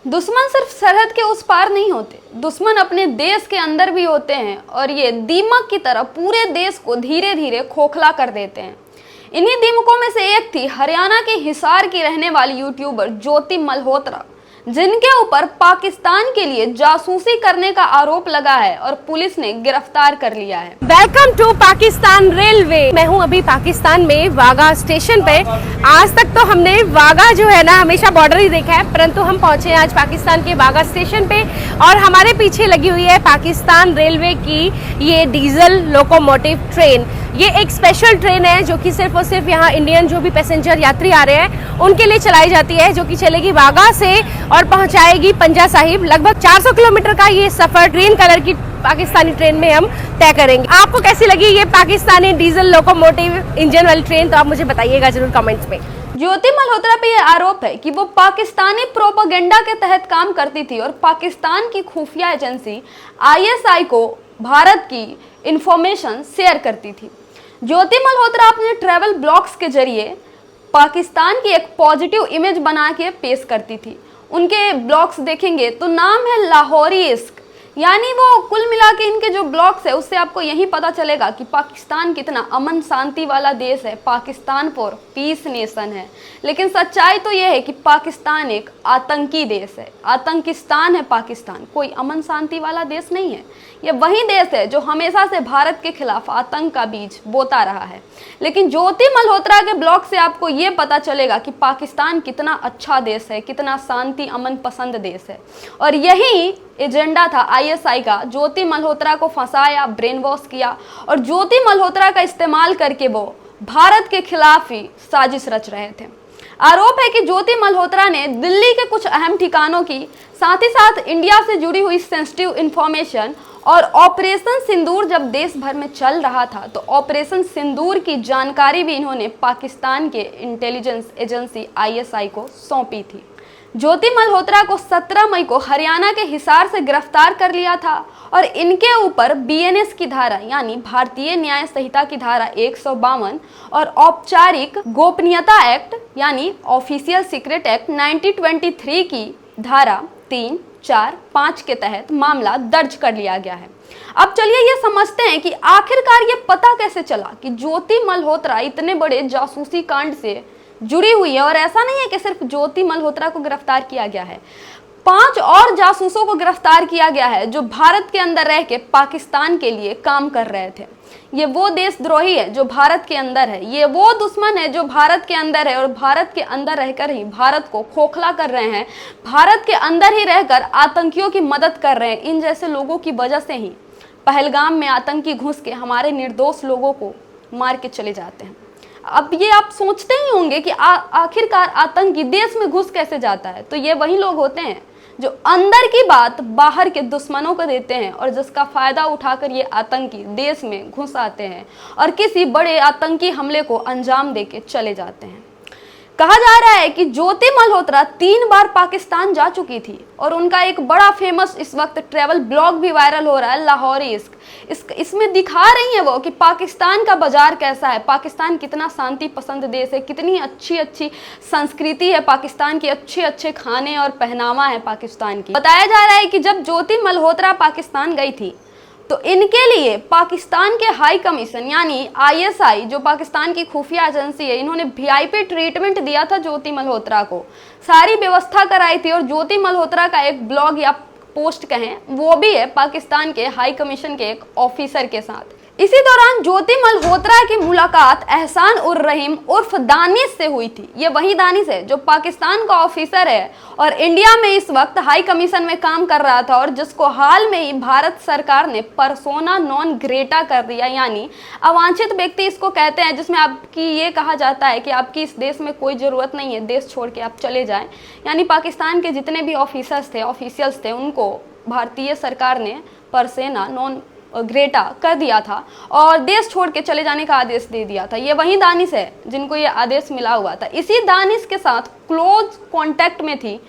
दुश्मन सिर्फ सरहद के उस पार नहीं होते, दुश्मन अपने देश के अंदर भी होते हैं और ये दीमक की तरह पूरे देश को धीरे धीरे खोखला कर देते हैं। इन्हीं दीमकों में से एक थी हरियाणा के हिसार की रहने वाली यूट्यूबर ज्योति मल्होत्रा, जिनके ऊपर पाकिस्तान के लिए जासूसी करने का आरोप लगा है और पुलिस ने गिरफ्तार कर लिया है। Welcome to Pakistan railway. मैं हूं अभी पाकिस्तान में वाघा स्टेशन पे। आज तक तो हमने वाघा जो है ना हमेशा बॉर्डर ही देखा है, परंतु हम पहुंचे आज पाकिस्तान के वाघा स्टेशन पे और हमारे पीछे लगी हुई है पाकिस्तान रेलवे की ये डीजल लोकोमोटिव ट्रेन। ये एक स्पेशल ट्रेन है जो कि सिर्फ और सिर्फ यहाँ इंडियन जो भी पैसेंजर यात्री आ रहे हैं उनके लिए चलाई जाती है, जो कि चलेगी वाघा से और पहुंचाएगी पंजा साहिब। लगभग 400 किलोमीटर का ये सफर ग्रीन कलर की पाकिस्तानी ट्रेन में हम तय करेंगे। आपको कैसी लगी ये पाकिस्तानी डीजल लोकोमोटिव इंजन वाली ट्रेन, तो आप मुझे बताइएगा जरूर कमेंट्स में। ज्योति मल्होत्रा पे यह आरोप है कि वो पाकिस्तानी प्रोपेगेंडा के तहत काम करती थी और पाकिस्तान की खुफिया एजेंसी ISI को भारत की इंफॉर्मेशन शेयर करती थी। ज्योति मल्होत्रा अपने ट्रैवल ब्लॉग्स के जरिए पाकिस्तान की एक पॉजिटिव इमेज बना के पेश करती थी। उनके ब्लॉग्स देखेंगे तो नाम है लाहौरी इश्क, यानी वो कुल मिला के इनके जो ब्लॉग्स है उससे आपको यही पता चलेगा कि पाकिस्तान कितना अमन शांति वाला देश है, पाकिस्तान फॉर पीस नेशन है। लेकिन सच्चाई तो यह है कि पाकिस्तान एक आतंकी देश है, आतंकिस्तान है पाकिस्तान, कोई अमन शांति वाला देश नहीं है। यह वही देश है जो हमेशा से भारत के खिलाफ आतंक का बीज बोता रहा है। लेकिन ज्योति मल्होत्रा के ब्लॉग से आपको ये पता चलेगा कि पाकिस्तान कितना अच्छा देश है, कितना शांति अमन पसंद देश है। और यही एजेंडा था ISI का। ज्योति मल्होत्रा को फंसाया, ब्रेन वॉश किया और ज्योति मल्होत्रा का इस्तेमाल करके वो भारत के खिलाफ ही साजिश रच रहे थे। आरोप है कि ज्योति मल्होत्रा ने दिल्ली के कुछ अहम ठिकानों की, साथ ही साथ इंडिया से जुड़ी हुई सेंसिटिव इंफॉर्मेशन और ऑपरेशन सिंदूर जब देश भर में चल रहा था तो ऑपरेशन सिंदूर की जानकारी भी इन्होंने पाकिस्तान के इंटेलिजेंस एजेंसी ISI को सौंपी थी। ज्योति मल्होत्रा को 17 मई को हरियाणा के हिसार से गिरफ्तार कर लिया था और इनके ऊपर BNS की धारा यानी भारतीय न्याय संहिता की धारा 152 और औपचारिक गोपनीयता एक्ट यानी ऑफिशियल सीक्रेट एक्ट 1923 की धारा 3, 4, 5 के तहत मामला दर्ज कर लिया गया है। अब चलिए ये समझते हैं कि आखिरकार ये पता कैसे चला कि ज्योति मल्होत्रा इतने बड़े जासूसी कांड से जुड़ी हुई है। और ऐसा नहीं है कि सिर्फ ज्योति मल्होत्रा को गिरफ्तार किया गया है, 5 और जासूसों को गिरफ्तार किया गया है जो भारत के अंदर रह के पाकिस्तान के लिए काम कर रहे थे। ये वो देशद्रोही है जो भारत के अंदर है, ये वो दुश्मन है जो भारत के अंदर है और भारत के अंदर रहकर ही भारत को खोखला कर रहे हैं, भारत के अंदर ही रहकर आतंकियों की मदद कर रहे हैं। इन जैसे लोगों की वजह से ही पहलगाम में आतंकी घुस के हमारे निर्दोष लोगों को मार के चले जाते हैं। अब ये आप सोचते ही होंगे कि आखिरकार आतंकी देश में घुस कैसे जाता है, तो ये वही लोग होते हैं जो अंदर की बात बाहर के दुश्मनों को देते हैं और जिसका फायदा उठाकर ये आतंकी देश में घुस आते हैं और किसी बड़े आतंकी हमले को अंजाम देके चले जाते हैं। कहा जा रहा है कि ज्योति मल्होत्रा 3 बार पाकिस्तान जा चुकी थी और उनका एक बड़ा फेमस इस वक्त ट्रैवल ब्लॉग भी वायरल हो रहा है, लाहौरी इश्क। इसमें दिखा रही है वो कि पाकिस्तान का बाजार कैसा है, पाकिस्तान कितना शांति पसंद देश है, कितनी अच्छी अच्छी संस्कृति है पाकिस्तान की, अच्छे अच्छे खाने और पहनावा है पाकिस्तान की। बताया जा रहा है कि जब ज्योति मल्होत्रा पाकिस्तान गई थी तो इनके लिए पाकिस्तान के हाई कमीशन यानी ISI जो पाकिस्तान की खुफिया एजेंसी है, इन्होंने VIP ट्रीटमेंट दिया था ज्योति मल्होत्रा को, सारी व्यवस्था कराई थी। और ज्योति मल्होत्रा का एक ब्लॉग या पोस्ट कहें वो भी है पाकिस्तान के हाई कमीशन के एक ऑफिसर के साथ। इसी दौरान ज्योति मल्होत्रा की मुलाकात एहसान उर रहीम उर्फ दानिश से हुई थी। ये वही दानिश है जो पाकिस्तान का ऑफिसर है और इंडिया में इस वक्त हाई कमीशन में काम कर रहा था और जिसको हाल में ही भारत सरकार ने पर्सोना नॉन ग्रेटा कर दिया, यानी अवांछित व्यक्ति इसको कहते हैं, जिसमें आपकी ये कहा जाता है कि आपकी इस देश में कोई ज़रूरत नहीं है, देश छोड़ के आप चले जाएं। यानी पाकिस्तान के जितने भी ऑफिसर्स थे, ऑफिशियल्स थे, उनको भारतीय सरकार ने पर्सोना नॉन ग्रेटा कर दिया था और देश छोड़ के चले जाने का आदेश दे दिया था। ये वही दानिश है जिनको ये आदेश मिला हुआ था। इसी दानिश के साथ क्लोज कांटेक्ट में थी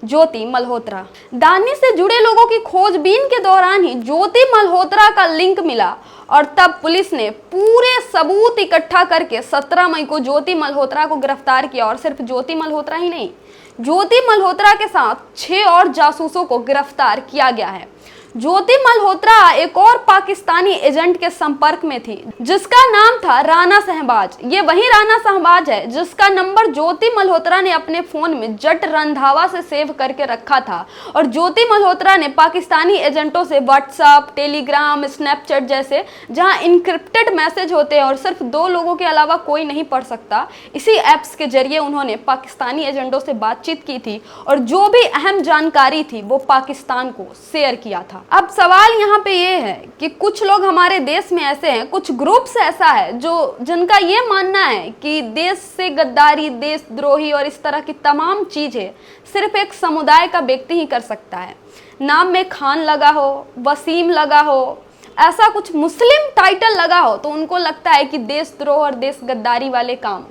ज्योति मल्होत्रा। दानी से जुड़े लोगों की खोजबीन के दौरान ही ज्योति मल्होत्रा का लिंक मिला और तब पुलिस ने पूरे सबूत इकट्ठा करके 17 मई को ज्योति मल्होत्रा को गिरफ्तार किया। और सिर्फ ज्योति मल्होत्रा ही नहीं, ज्योति मल्होत्रा के साथ 6 और जासूसों को गिरफ्तार किया गया है। ज्योति मल्होत्रा एक और पाकिस्तानी एजेंट के संपर्क में थी जिसका नाम था राणा शहबाज। ये वही राणा शहबाज है जिसका नंबर ज्योति मल्होत्रा ने अपने फोन में जट रंधावा से सेव करके रखा था। और ज्योति मल्होत्रा ने पाकिस्तानी एजेंटों से व्हाट्सएप, टेलीग्राम, स्नैपचैट जैसे जहां इनक्रिप्टेड मैसेज होते हैं और सिर्फ 2 लोगों के अलावा कोई नहीं पढ़ सकता, इसी ऐप्स के जरिए उन्होंने पाकिस्तानी एजेंटों से बातचीत की थी और जो भी अहम जानकारी थी वो पाकिस्तान को शेयर किया था। अब सवाल यहाँ पे ये है कि कुछ लोग हमारे देश में ऐसे हैं, कुछ ग्रुप्स ऐसा है जिनका ये मानना है कि देश से गद्दारी, देशद्रोही और इस तरह की तमाम चीजें सिर्फ एक समुदाय का व्यक्ति ही कर सकता है। नाम में खान लगा हो, वसीम लगा हो, ऐसा कुछ मुस्लिम टाइटल लगा हो तो उनको लगता है कि देशद्रोह और देश गद्दारी वाले काम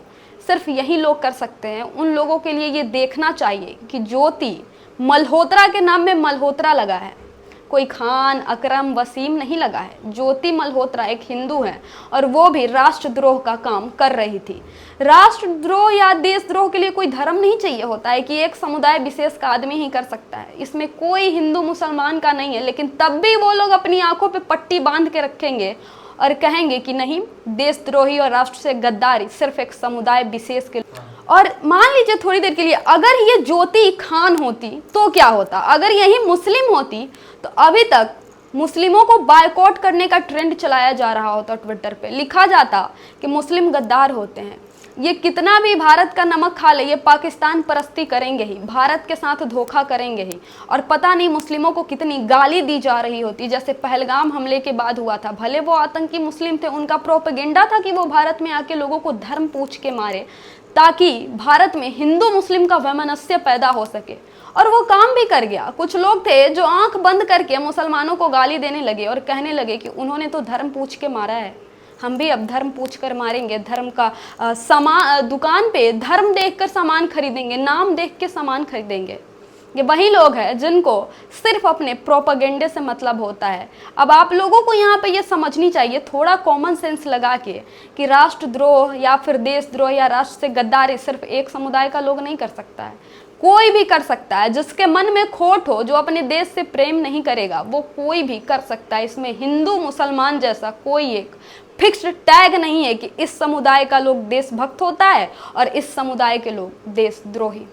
सिर्फ यही लोग कर सकते हैं। उन लोगों के लिए ये देखना चाहिए कि ज्योति मल्होत्रा के नाम में मल्होत्रा लगा है, कोई खान, अकरम, वसीम नहीं लगा है। ज्योति मल्होत्रा एक हिंदू है और वो भी राष्ट्रद्रोह का काम कर रही थी। राष्ट्रद्रोह या देशद्रोह के लिए कोई धर्म नहीं चाहिए होता है कि एक समुदाय विशेष का आदमी ही कर सकता है। इसमें कोई हिंदू मुसलमान का नहीं है, लेकिन तब भी वो लोग अपनी आंखों पे पट्टी बांध के रखेंगे और कहेंगे कि नहीं, देशद्रोही और राष्ट्र से गद्दारी सिर्फ एक समुदाय विशेष के। और मान लीजिए थोड़ी देर के लिए अगर ये ज्योति खान होती तो क्या होता, अगर यही मुस्लिम होती तो अभी तक मुस्लिमों को बायकॉट करने का ट्रेंड चलाया जा रहा होता। ट्विटर पे लिखा जाता कि मुस्लिम गद्दार होते हैं, ये कितना भी भारत का नमक खा ले ये पाकिस्तान परस्ती करेंगे ही, भारत के साथ धोखा करेंगे ही। और पता नहीं मुस्लिमों को कितनी गाली दी जा रही होती, जैसे पहलगाम हमले के बाद हुआ था। भले वो आतंकी मुस्लिम थे, उनका प्रोपेगेंडा था कि वो भारत में आके लोगों को धर्म पूछ के मारे ताकि भारत में हिंदू मुस्लिम का वैमनस्य पैदा हो सके, और वो काम भी कर गया। कुछ लोग थे जो आंख बंद करके मुसलमानों को गाली देने लगे और कहने लगे कि उन्होंने तो धर्म पूछ के मारा है, हम भी अब धर्म पूछ कर मारेंगे। धर्म का दुकान पे धर्म देखकर सामान खरीदेंगे, नाम देख के सामान खरीदेंगे। ये वही लोग हैं जिनको सिर्फ अपने प्रोपेगेंडे से मतलब होता है। अब आप लोगों को यहाँ पे ये समझनी चाहिए थोड़ा कॉमन सेंस लगा के कि राष्ट्रद्रोह या फिर देशद्रोह या राष्ट्र से गद्दारी सिर्फ एक समुदाय का लोग नहीं कर सकता है, कोई भी कर सकता है। जिसके मन में खोट हो, जो अपने देश से प्रेम नहीं करेगा, वो कोई भी कर सकता है। इसमें हिंदू मुसलमान जैसा कोई एक फिक्स्ड टैग नहीं है कि इस समुदाय का लोग देशभक्त होता है और इस समुदाय के लोग देशद्रोही।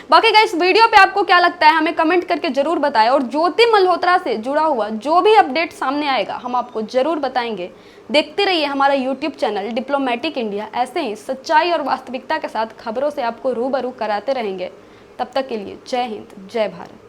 बाकी गाइस, वीडियो पे आपको क्या लगता है हमें कमेंट करके जरूर बताएं। और ज्योति मल्होत्रा से जुड़ा हुआ जो भी अपडेट सामने आएगा हम आपको जरूर बताएंगे। देखते रहिए हमारा यूट्यूब चैनल डिप्लोमेटिक इंडिया। ऐसे ही सच्चाई और वास्तविकता के साथ खबरों से आपको रूबरू कराते रहेंगे। तब तक के लिए जय हिंद, जय भारत।